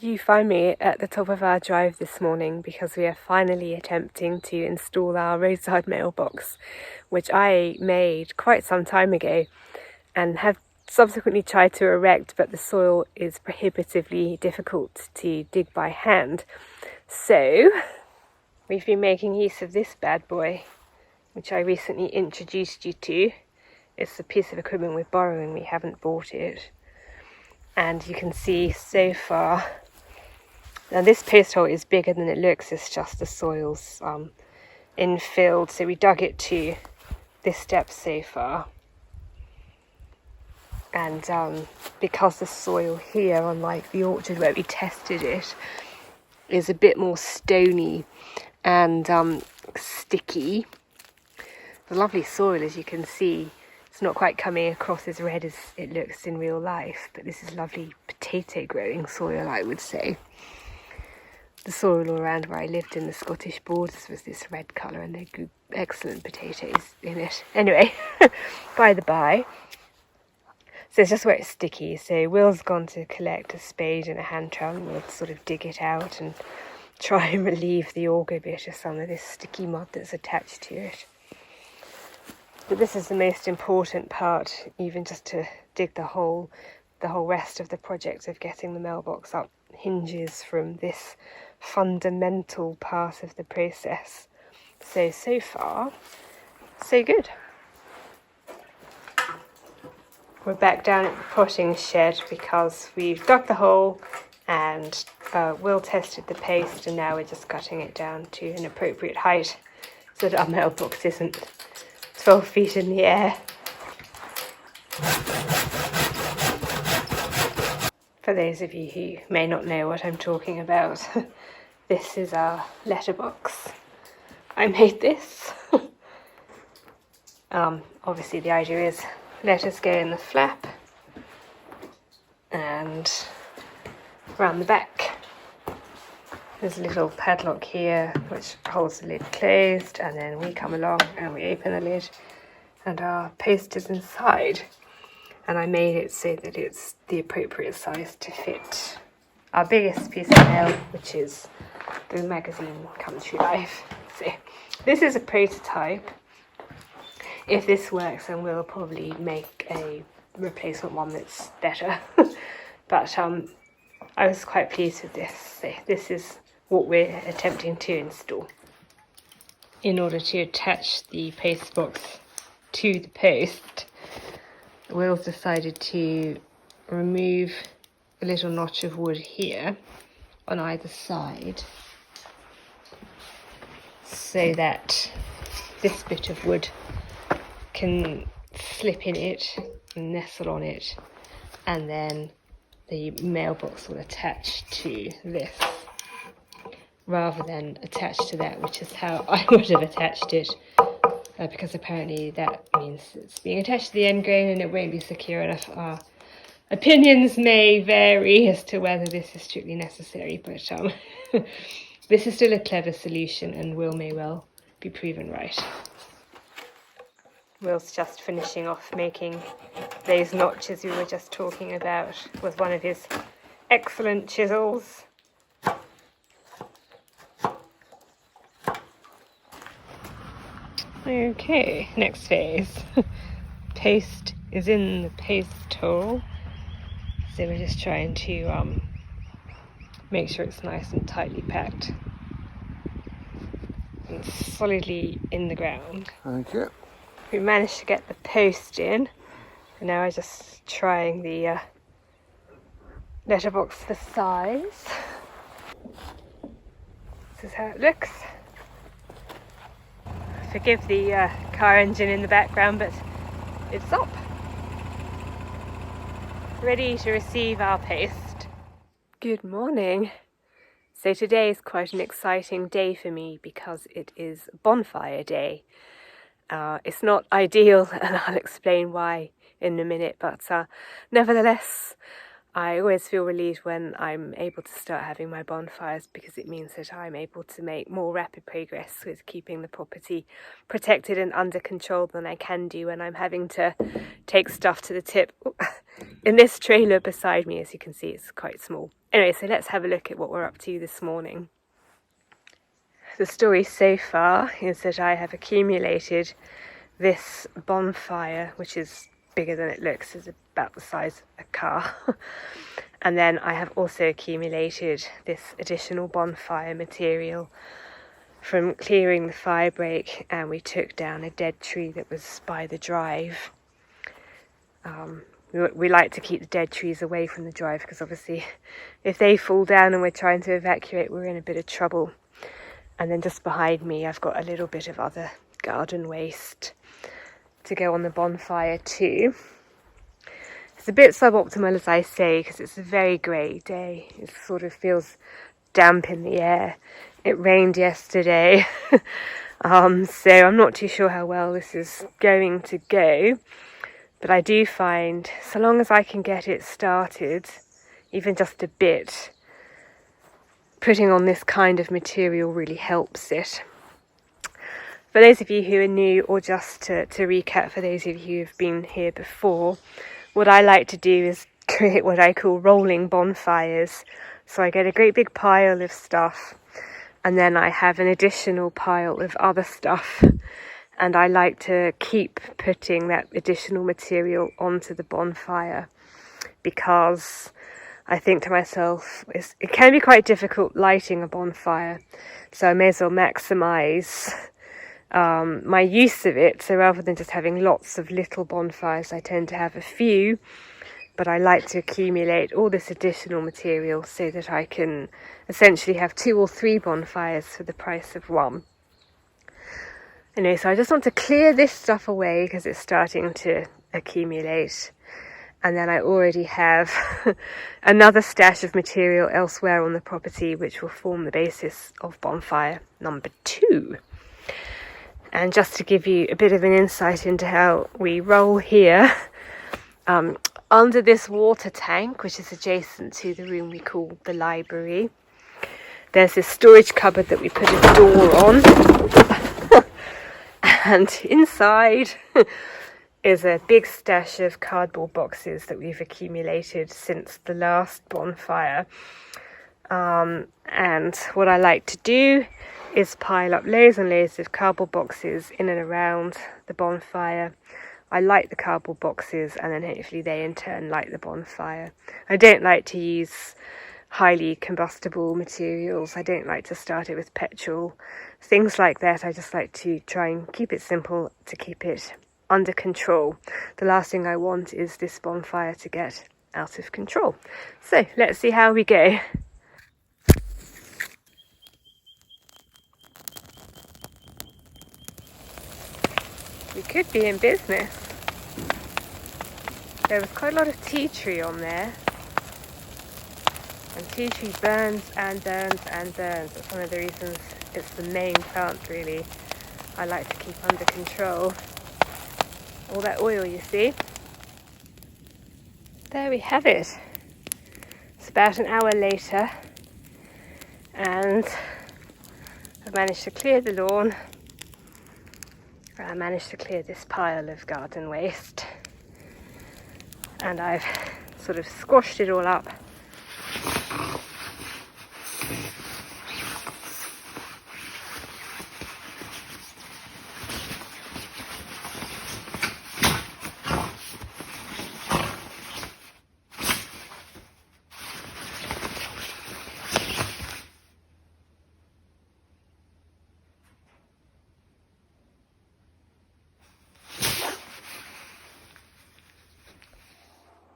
You find me at the top of our drive this morning because we are finally attempting to install our roadside mailbox, which I made quite some time ago and have subsequently tried to erect, but the soil is prohibitively difficult to dig by hand. So we've been making use of this bad boy, which I recently introduced you to. It's a piece of equipment we're borrowing, we haven't bought it. And you can see so far, now this post hole is bigger than it looks, it's just the soil's infilled, so we dug it to this depth so far. And because the soil here, unlike the orchard where we tested it, is a bit more stony and sticky, the lovely soil, as you can see, it's not quite coming across as red as it looks in real life, but this is lovely potato growing soil, I would say. The soil all around where I lived in the Scottish borders was this red colour, and they grew excellent potatoes in it. Anyway, by the by, so it's just where it's sticky. So Will's gone to collect a spade and a hand trowel, and we'll sort of dig it out and try and relieve the auger bit of some of this sticky mud that's attached to it. But this is the most important part, even just to dig the whole rest of the project of getting the mailbox up hinges from this fundamental part of the process. So far, so good. We're back down at the potting shed because we've dug the hole and Will tested the paste, and now we're just cutting it down to an appropriate height so that our mailbox isn't 12 feet in the air. For those of you who may not know what I'm talking about, this is our letterbox. I made this. Obviously the idea is letters go in the flap and around the back. There's a little padlock here which holds the lid closed, and then we come along and we open the lid and our post is inside. And I made it so that it's the appropriate size to fit our biggest piece of mail, which is the magazine Country Life. So this is a prototype. If this works, then we'll probably make a replacement one that's better. But I was quite pleased with this. So this is what we're attempting to install. In order to attach the post box to the post, Will's decided to remove a little notch of wood here on either side so that this bit of wood can slip in it and nestle on it, and then the mailbox will attach to this rather than attached to that, which is how I would have attached it. Because apparently that means it's being attached to the end grain and it won't be secure enough. Our opinions may vary as to whether this is strictly necessary, but this is still a clever solution, and Will may well be proven right. Will's just finishing off making those notches we were just talking about with one of his excellent chisels. Okay, next phase. Paste is in the paste hole, so we're just trying to make sure it's nice and tightly packed and solidly in the ground. Okay. We managed to get the post in, and now I'm just trying the letterbox for size. This is how it looks. Forgive the car engine in the background, but it's up. Ready to receive our post. Good morning. So today is quite an exciting day for me because it is Bonfire Day. It's not ideal, and I'll explain why in a minute, but nevertheless I always feel relieved when I'm able to start having my bonfires, because it means that I'm able to make more rapid progress with keeping the property protected and under control than I can do when I'm having to take stuff to the tip. In this trailer beside me, as you can see, it's quite small. Anyway, so let's have a look at what we're up to this morning. The story so far is that I have accumulated this bonfire, which is bigger than it looks. It's about the size of a car. And then I have also accumulated this additional bonfire material from clearing the fire break, and we took down a dead tree that was by the drive. We like to keep the dead trees away from the drive, because obviously if they fall down and we're trying to evacuate, we're in a bit of trouble. And then just behind me I've got a little bit of other garden waste to go on the bonfire too. It's a bit suboptimal, as I say, because it's a very grey day. It sort of feels damp in the air. It rained yesterday, so I'm not too sure how well this is going to go. But I do find, so long as I can get it started, even just a bit, putting on this kind of material really helps it. For those of you who are new, or just to recap for those of you who've been here before, what I like to do is create what I call rolling bonfires. So I get a great big pile of stuff, and then I have an additional pile of other stuff, and I like to keep putting that additional material onto the bonfire, because I think to myself, it can be quite difficult lighting a bonfire, so I may as well maximise my use of it. So rather than just having lots of little bonfires, I tend to have a few, but I like to accumulate all this additional material so that I can essentially have 2 or 3 bonfires for the price of one. Anyway, so I just want to clear this stuff away because it's starting to accumulate. And then I already have another stash of material elsewhere on the property, which will form the basis of bonfire number 2. And just to give you a bit of an insight into how we roll here, under this water tank, which is adjacent to the room we call the library, there's this storage cupboard that we put a door on. And inside is a big stash of cardboard boxes that we've accumulated since the last bonfire. And what I like to do is pile up loads and loads of cardboard boxes in and around the bonfire. I light the cardboard boxes, and then hopefully they in turn light the bonfire. I don't like to use highly combustible materials. I don't like to start it with petrol, things like that. I just like to try and keep it simple, to keep it under control. The last thing I want is this bonfire to get out of control. So let's see how we go. We could be in business. There was quite a lot of tea tree on there. And tea tree burns and burns and burns. That's one of the reasons it's the main plant, really, I like to keep under control. All that oil, you see. There we have it. It's about an hour later, and I've managed to clear the lawn. I managed to clear this pile of garden waste, and I've sort of squashed it all up.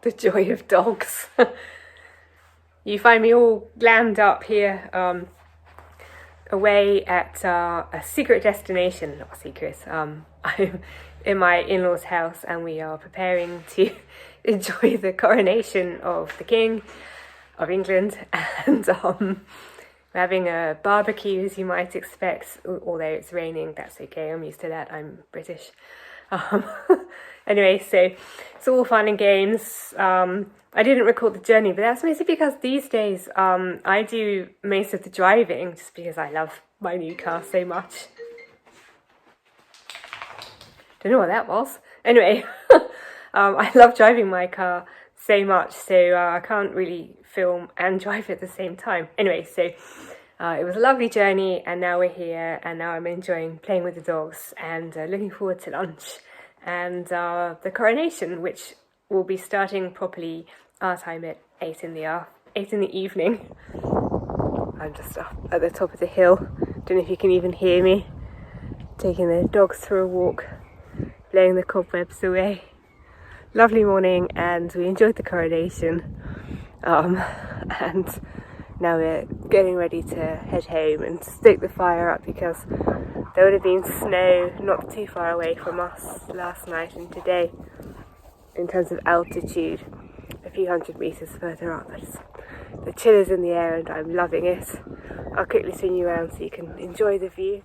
The joy of dogs. You find me all glammed up here, away at a secret destination. Not secret. I'm in my in-laws' house, and we are preparing to enjoy the coronation of the King of England, and we're having a barbecue, as you might expect. Although it's raining, that's okay. I'm used to that. I'm British. Anyway, so it's all fun and games. I didn't record the journey, but that's mostly because these days I do most of the driving just because I love my new car so much. Don't know what that was. Anyway, I love driving my car so much, so I can't really film and drive at the same time. Anyway, so it was a lovely journey, and now we're here, and now I'm enjoying playing with the dogs and looking forward to lunch and the coronation, which will be starting properly our time at 8 in the evening. I'm just up at the top of the hill. Don't know if you can even hear me. Taking the dogs for a walk, blowing the cobwebs away. Lovely morning, and we enjoyed the coronation. And now we're getting ready to head home and stoke the fire up because there would have been snow not too far away from us last night and today in terms of altitude, a few hundred metres further up. The chill is in the air and I'm loving it. I'll quickly swing you around so you can enjoy the view.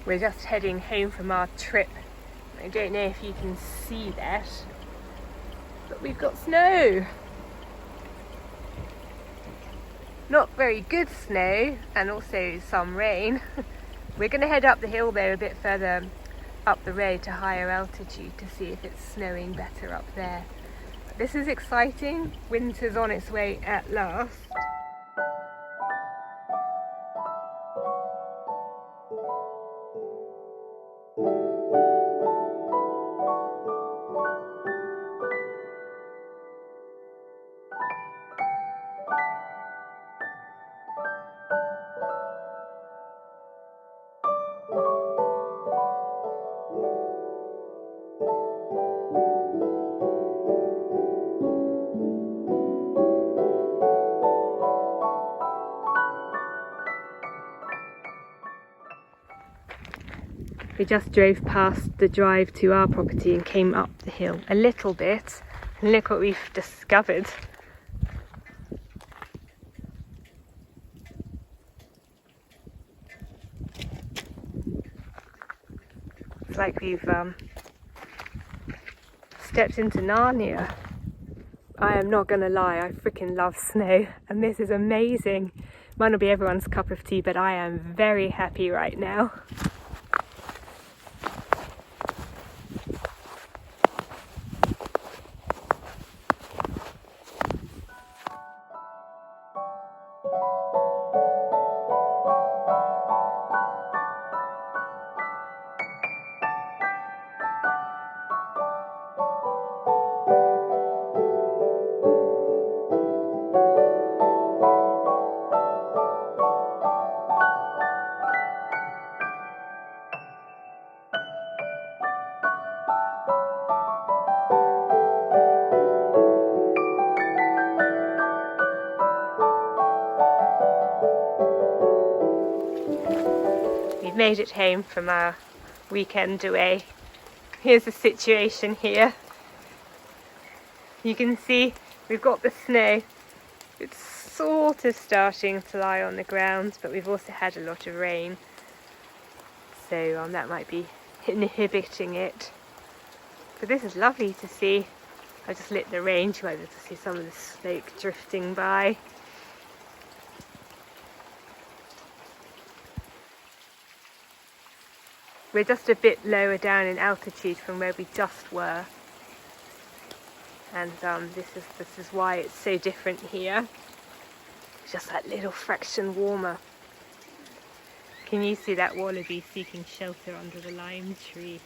We're just heading home from our trip. I don't know if you can see that, but we've got snow. Not very good snow, and also some rain. We're going to head up the hill though, a bit further up the road to higher altitude to see if it's snowing better up there. This is exciting. Winter's on its way at last. We just drove past the drive to our property and came up the hill a little bit, and look what we've discovered. It's like we've stepped into Narnia. I am not gonna lie, I freaking love snow, and this is amazing. Might not be everyone's cup of tea, but I am very happy right now. Made it home from our weekend away. Here's the situation here. You can see we've got the snow. It's sort of starting to lie on the ground, but we've also had a lot of rain, so that might be inhibiting it. But this is lovely to see. I just lit the range, you might be able to see some of the smoke drifting by. We're just a bit lower down in altitude from where we just were, and this is why it's so different here. It's just that little fraction warmer. Can you see that wallaby seeking shelter under the lime tree?